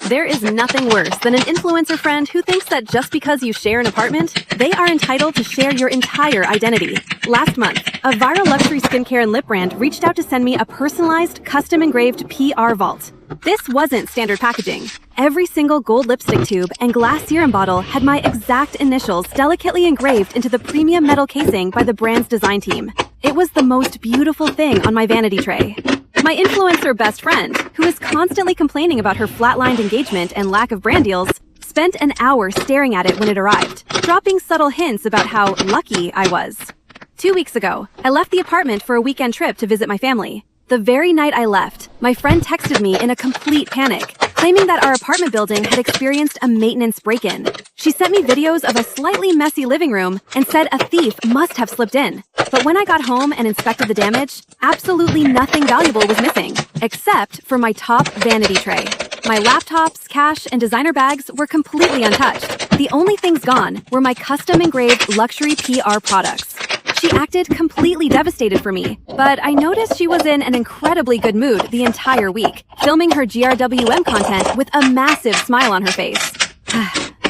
There is nothing worse than an influencer friend who thinks that just because you share an apartment, they are entitled to share your entire identity. Last month, a viral luxury skincare and lip brand reached out to send me a personalized, custom-engraved PR vault. This wasn't standard packaging. Every single gold lipstick tube and glass serum bottle had my exact initials delicately engraved into the premium metal casing by the brand's design team. It was the most beautiful thing on my vanity tray. My influencer best friend, who is constantly complaining about her flatlined engagement and lack of brand deals, spent an hour staring at it when it arrived, dropping subtle hints about how lucky I was. 2 weeks ago, I left the apartment for a weekend trip to visit my family. The very night I left, my friend texted me in a complete panic, claiming that our apartment building had experienced a maintenance break-in. She sent me videos of a slightly messy living room and said a thief must have slipped in. But when I got home and inspected the damage, absolutely nothing valuable was missing, except for my top vanity tray. My laptops, cash, and designer bags were completely untouched. The only things gone were my custom-engraved luxury PR products. She acted completely devastated for me, but I noticed she was in an incredibly good mood the entire week, filming her GRWM content with a massive smile on her face.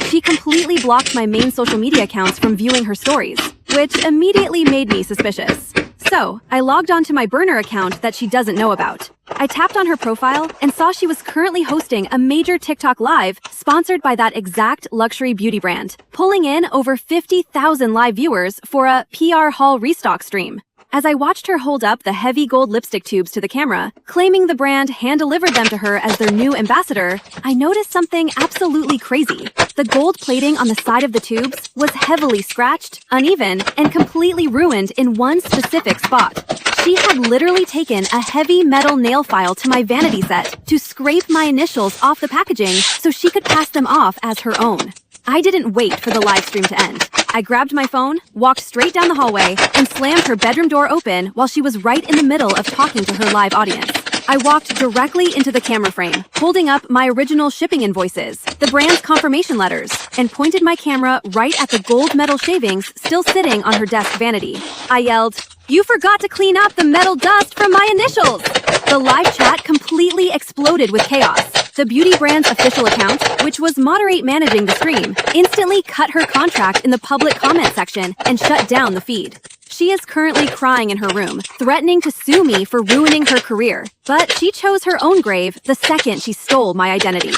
She completely blocked my main social media accounts from viewing her stories, which immediately made me suspicious. So, I logged onto my burner account that she doesn't know about. I tapped on her profile and saw she was currently hosting a major TikTok live sponsored by that exact luxury beauty brand, pulling in over 50,000 live viewers for a PR haul restock stream. As I watched her hold up the heavy gold lipstick tubes to the camera, claiming the brand hand-delivered them to her as their new ambassador, I noticed something absolutely crazy. The gold plating on the side of the tubes was heavily scratched, uneven, and completely ruined in one specific spot. She had literally taken a heavy metal nail file to my vanity set to scrape my initials off the packaging so she could pass them off as her own. I didn't wait for the live stream to end. I grabbed my phone, walked straight down the hallway, and slammed her bedroom door open while she was right in the middle of talking to her live audience. I walked directly into the camera frame, holding up my original shipping invoices, the brand's confirmation letters, and pointed my camera right at the gold metal shavings still sitting on her desk vanity. I yelled, "You forgot to clean up the metal dust from my initials!" The live chat completely exploded with chaos. The beauty brand's official account, which was Moderate managing the stream, instantly cut her contract in the public comment section and shut down the feed. She is currently crying in her room, threatening to sue me for ruining her career. But she chose her own grave the second she stole my identity.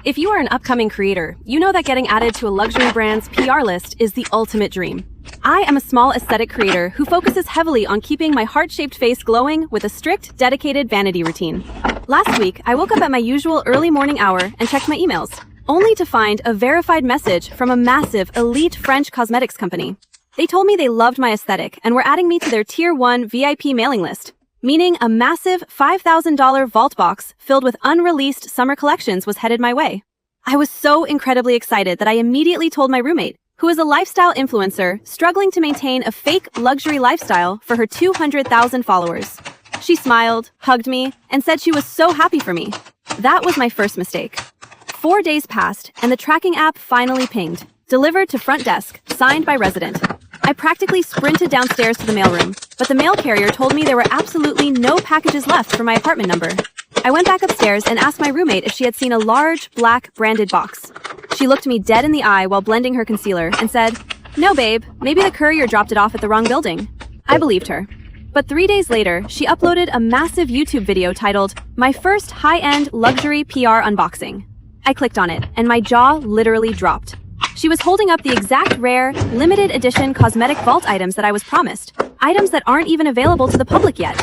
If you are an upcoming creator, you know that getting added to a luxury brand's PR list is the ultimate dream. I am a small aesthetic creator who focuses heavily on keeping my heart-shaped face glowing with a strict, dedicated vanity routine. Last week, I woke up at my usual early morning hour and checked my emails, only to find a verified message from a massive, elite French cosmetics company. They told me they loved my aesthetic and were adding me to their Tier 1 VIP mailing list, meaning a massive $5,000 vault box filled with unreleased summer collections was headed my way. I was so incredibly excited that I immediately told my roommate, who is a lifestyle influencer struggling to maintain a fake luxury lifestyle for her 200,000 followers. She smiled, hugged me, and said she was so happy for me. That was my first mistake. 4 days passed, and the tracking app finally pinged. Delivered to front desk, signed by resident. I practically sprinted downstairs to the mailroom, but the mail carrier told me there were absolutely no packages left for my apartment number. I went back upstairs and asked my roommate if she had seen a large, black, branded box. She looked me dead in the eye while blending her concealer and said, "No, babe, maybe the courier dropped it off at the wrong building." I believed her. But 3 days later, she uploaded a massive YouTube video titled, "My First High-End Luxury PR Unboxing." I clicked on it, and my jaw literally dropped. She was holding up the exact rare, limited edition cosmetic vault items that I was promised, items that aren't even available to the public yet.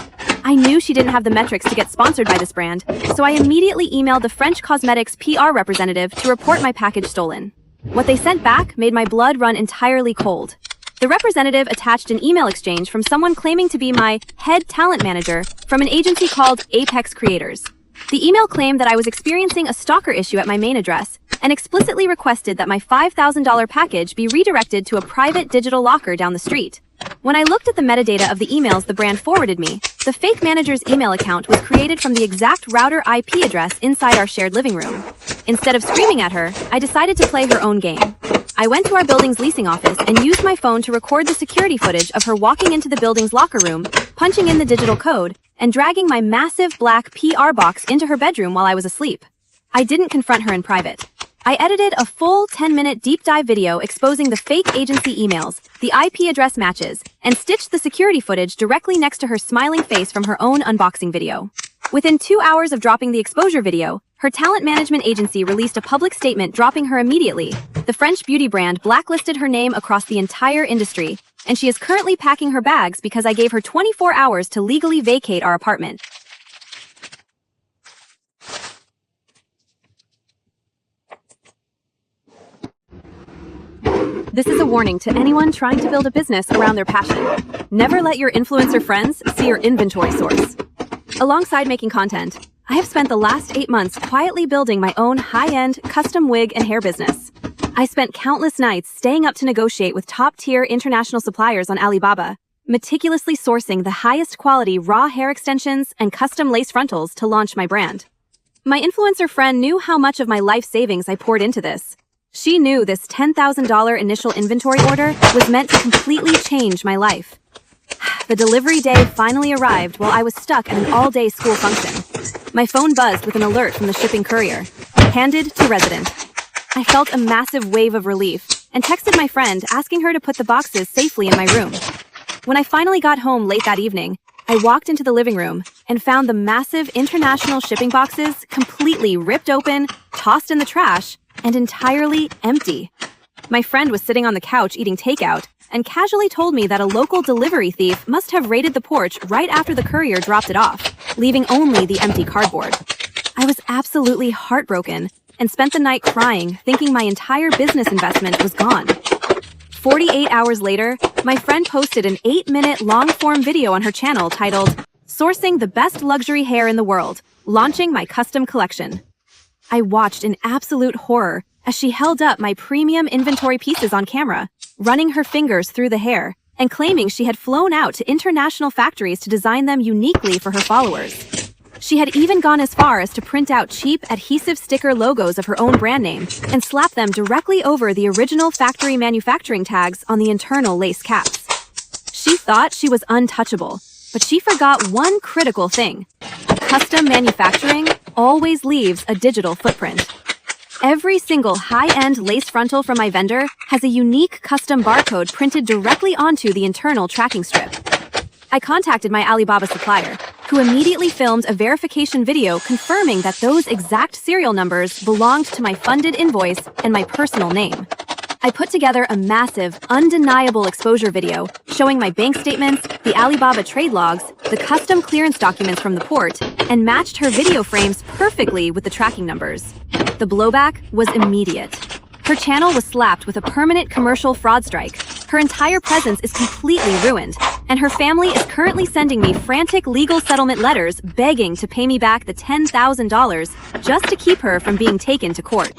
I knew she didn't have the metrics to get sponsored by this brand, so I immediately emailed the French cosmetics PR representative to report my package stolen. What they sent back made my blood run entirely cold. The representative attached an email exchange from someone claiming to be my head talent manager from an agency called Apex Creators. The email claimed that I was experiencing a stalker issue at my main address and explicitly requested that my $5,000 package be redirected to a private digital locker down the street. When I looked at the metadata of the emails the brand forwarded me, the fake manager's email account was created from the exact router IP address inside our shared living room. Instead of screaming at her, I decided to play her own game. I went to our building's leasing office and used my phone to record the security footage of her walking into the building's locker room, punching in the digital code, and dragging my massive black PR box into her bedroom while I was asleep. I didn't confront her in private. I edited a full 10-minute deep dive video exposing the fake agency emails, the IP address matches, and stitched the security footage directly next to her smiling face from her own unboxing video. Within 2 hours of dropping the exposure video, her talent management agency released a public statement dropping her immediately. The French beauty brand blacklisted her name across the entire industry, and she is currently packing her bags because I gave her 24 hours to legally vacate our apartment. This is a warning to anyone trying to build a business around their passion. Never let your influencer friends see your inventory source. Alongside making content, I have spent the last 8 months quietly building my own high-end custom wig and hair business. I spent countless nights staying up to negotiate with top-tier international suppliers on Alibaba, meticulously sourcing the highest quality raw hair extensions and custom lace frontals to launch my brand. My influencer friend knew how much of my life savings I poured into this. She knew this $10,000 initial inventory order was meant to completely change my life. The delivery day finally arrived while I was stuck at an all-day school function. My phone buzzed with an alert from the shipping courier. Handed to resident. I felt a massive wave of relief and texted my friend asking her to put the boxes safely in my room. When I finally got home late that evening, I walked into the living room and found the massive international shipping boxes completely ripped open, tossed in the trash, and entirely empty. My friend was sitting on the couch eating takeout and casually told me that a local delivery thief must have raided the porch right after the courier dropped it off, leaving only the empty cardboard. I was absolutely heartbroken and spent the night crying, thinking my entire business investment was gone. 48 hours later, my friend posted an 8-minute long-form video on her channel titled, "Sourcing the Best Luxury Hair in the World, Launching My Custom Collection." I watched in absolute horror as she held up my premium inventory pieces on camera, running her fingers through the hair, and claiming she had flown out to international factories to design them uniquely for her followers. She had even gone as far as to print out cheap adhesive sticker logos of her own brand name and slap them directly over the original factory manufacturing tags on the internal lace caps. She thought she was untouchable, but she forgot one critical thing. Custom manufacturing always leaves a digital footprint. Every single high-end lace frontal from my vendor has a unique custom barcode printed directly onto the internal tracking strip. I contacted my Alibaba supplier, who immediately filmed a verification video confirming that those exact serial numbers belonged to my funded invoice and my personal name. I put together a massive, undeniable exposure video showing my bank statements, the Alibaba trade logs, the custom clearance documents from the port, and matched her video frames perfectly with the tracking numbers. The blowback was immediate. Her channel was slapped with a permanent commercial fraud strike. Her entire presence is completely ruined, and her family is currently sending me frantic legal settlement letters begging to pay me back the $10,000 just to keep her from being taken to court.